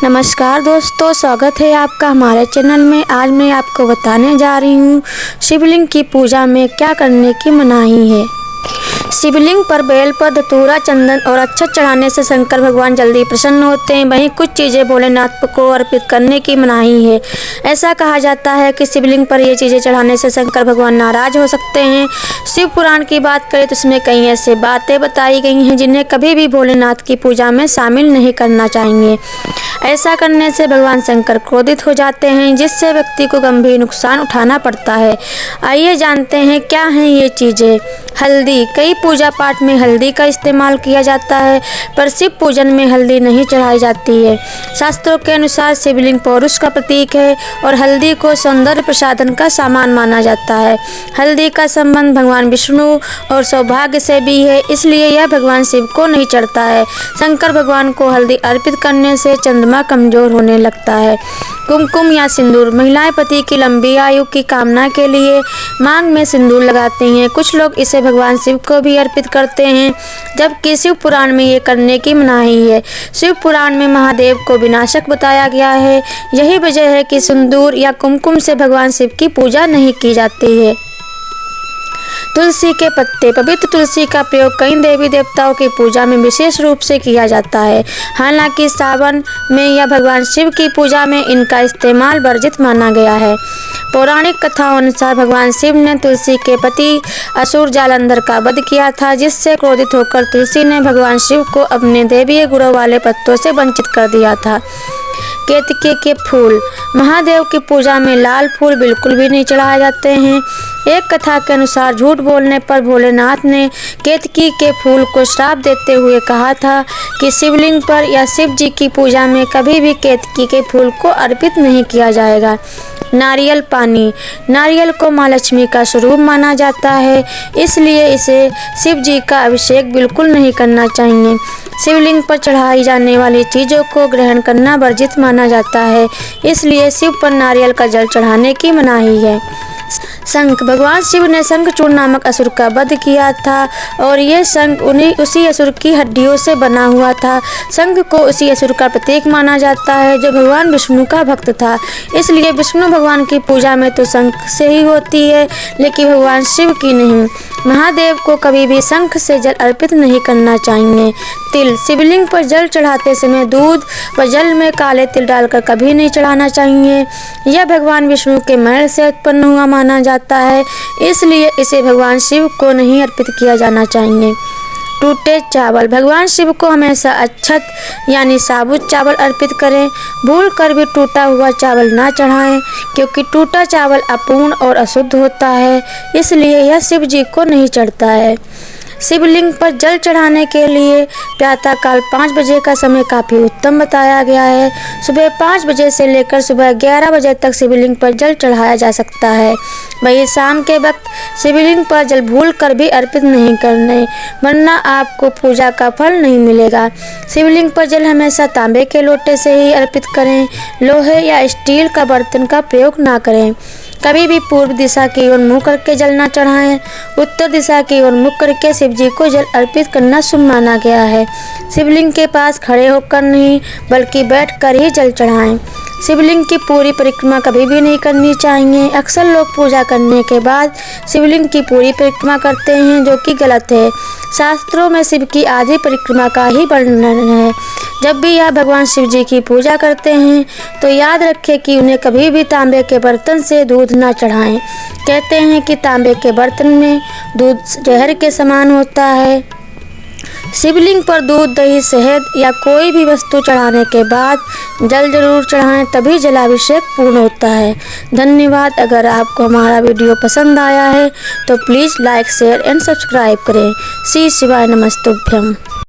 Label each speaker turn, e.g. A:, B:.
A: नमस्कार दोस्तों, स्वागत है आपका हमारे चैनल में। आज मैं आपको बताने जा रही हूँ शिवलिंग की पूजा में क्या करने की मनाही है। शिवलिंग पर बेलपत्र, धतूरा, चंदन और अक्षत चढ़ाने से शंकर भगवान जल्दी प्रसन्न होते हैं। वहीं कुछ चीज़ें भोलेनाथ को अर्पित करने की मनाही है। ऐसा कहा जाता है कि शिवलिंग पर ये चीज़ें चढ़ाने से शंकर भगवान नाराज हो सकते हैं। शिव पुराण की बात करें तो इसमें कई ऐसी बातें बताई गई हैं जिन्हें कभी भी भोलेनाथ की पूजा में शामिल नहीं करना चाहिए। ऐसा करने से भगवान शंकर क्रोधित हो जाते हैं, जिससे व्यक्ति को गंभीर नुकसान उठाना पड़ता है। आइए जानते हैं क्या हैं ये चीज़ें। हल्दी। कई पूजा पाठ में हल्दी का इस्तेमाल किया जाता है, पर शिव पूजन में हल्दी नहीं चढ़ाई जाती है। शास्त्रों के अनुसार शिवलिंग पौरुष का प्रतीक है और हल्दी को सौंदर्य प्रसाधन का सामान माना जाता है। हल्दी का संबंध भगवान विष्णु और सौभाग्य से भी है, इसलिए यह भगवान शिव को नहीं चढ़ता है। शंकर भगवान को हल्दी अर्पित करने से चंद्रमा कमजोर होने लगता है। कुमकुम या सिंदूर। महिलाएं पति की लंबी आयु की कामना के लिए मांग में सिंदूर लगाती हैं। कुछ लोग इसे भगवान शिव को भी अर्पित करते हैं, जबकि शिव पुराण में ये करने की मनाही है। शिव पुराण में महादेव को विनाशक बताया गया है। यही वजह है कि सिंदूर या कुमकुम से भगवान शिव की पूजा नहीं की जाती है। तुलसी के पत्ते। पवित्र तुलसी का प्रयोग कई देवी देवताओं की पूजा में विशेष रूप से किया जाता है। हालांकि सावन में या भगवान शिव की पूजा में इनका इस्तेमाल वर्जित माना गया है। पौराणिक कथाओं अनुसार भगवान शिव ने तुलसी के पति असुर जालंधर का वध किया था, जिससे क्रोधित होकर तुलसी ने भगवान शिव को अपने दैवीय गुणों वाले पत्तों से वंचित कर दिया था। केतकी के फूल। महादेव की पूजा में लाल फूल बिल्कुल भी नहीं चढ़ाए जाते हैं। एक कथा के अनुसार झूठ बोलने पर भोलेनाथ ने केतकी के फूल को श्राप देते हुए कहा था कि शिवलिंग पर या शिव जी की पूजा में कभी भी केतकी के फूल को अर्पित नहीं किया जाएगा। नारियल पानी। नारियल को माँ लक्ष्मी का स्वरूप माना जाता है, इसलिए इसे शिव जी का अभिषेक बिल्कुल नहीं करना चाहिए। शिवलिंग पर चढ़ाई जाने वाली चीज़ों को ग्रहण करना वर्जित माना जाता है, इसलिए शिव पर नारियल का जल चढ़ाने की मनाही है। शंख। भगवान शिव ने शंखचूड़ नामक असुर का वध किया था और यह शंख उसी असुर की हड्डियों से बना हुआ था। शंख को उसी असुर का प्रतीक माना जाता है जो भगवान विष्णु का भक्त था, इसलिए विष्णु भगवान की पूजा में तो शंख से ही होती है, लेकिन भगवान शिव की नहीं। महादेव को कभी भी शंख से जल अर्पित नहीं करना चाहिए। तिल। शिवलिंग पर जल चढ़ाते समय दूध व जल में काले तिल डालकर कभी नहीं चढ़ाना चाहिए। यह भगवान विष्णु के मैल से उत्पन्न हुआ माना जाता है, इसलिए इसे भगवान शिव को नहीं अर्पित किया जाना चाहिए। टूटे चावल। भगवान शिव को हमेशा अक्षत यानी साबुत चावल अर्पित करें। भूल कर भी टूटा हुआ चावल ना चढ़ाएं, क्योंकि टूटा चावल अपूर्ण और अशुद्ध होता है, इसलिए यह शिव जी को नहीं चढ़ता है। शिवलिंग पर जल चढ़ाने के लिए प्रातःकाल 5 बजे का समय काफ़ी उत्तम बताया गया है। सुबह 5 बजे से लेकर सुबह 11 बजे तक शिवलिंग पर जल चढ़ाया जा सकता है। वहीं शाम के वक्त शिवलिंग पर जल भूल कर भी अर्पित नहीं करने, वरना आपको पूजा का फल नहीं मिलेगा। शिवलिंग पर जल हमेशा तांबे के लोटे से ही अर्पित करें। लोहे या स्टील का बर्तन का प्रयोग ना करें। कभी भी पूर्व दिशा की ओर मुँह करके जल न चढ़ाएं। उत्तर दिशा की ओर मुख करके शिव जी को जल अर्पित करना शुभ माना गया है। शिवलिंग के पास खड़े होकर नहीं, बल्कि बैठकर ही जल चढ़ाएं। शिवलिंग की पूरी परिक्रमा कभी भी नहीं करनी चाहिए। अक्सर लोग पूजा करने के बाद शिवलिंग की पूरी परिक्रमा करते हैं, जो कि गलत है। शास्त्रों में शिव की आधी परिक्रमा का ही वर्णन है। जब भी आप भगवान शिव जी की पूजा करते हैं तो याद रखें कि उन्हें कभी भी तांबे के बर्तन से दूध ना चढ़ाएं। कहते हैं कि तांबे के बर्तन में दूध जहर के समान होता है। शिवलिंग पर दूध, दही, शहद या कोई भी वस्तु चढ़ाने के बाद जल जरूर चढ़ाएं, तभी जलाभिषेक पूर्ण होता है। धन्यवाद। अगर आपको हमारा वीडियो पसंद आया है तो please like, share and subscribe करें। श्री शिवाय नमस्तुभ्यम।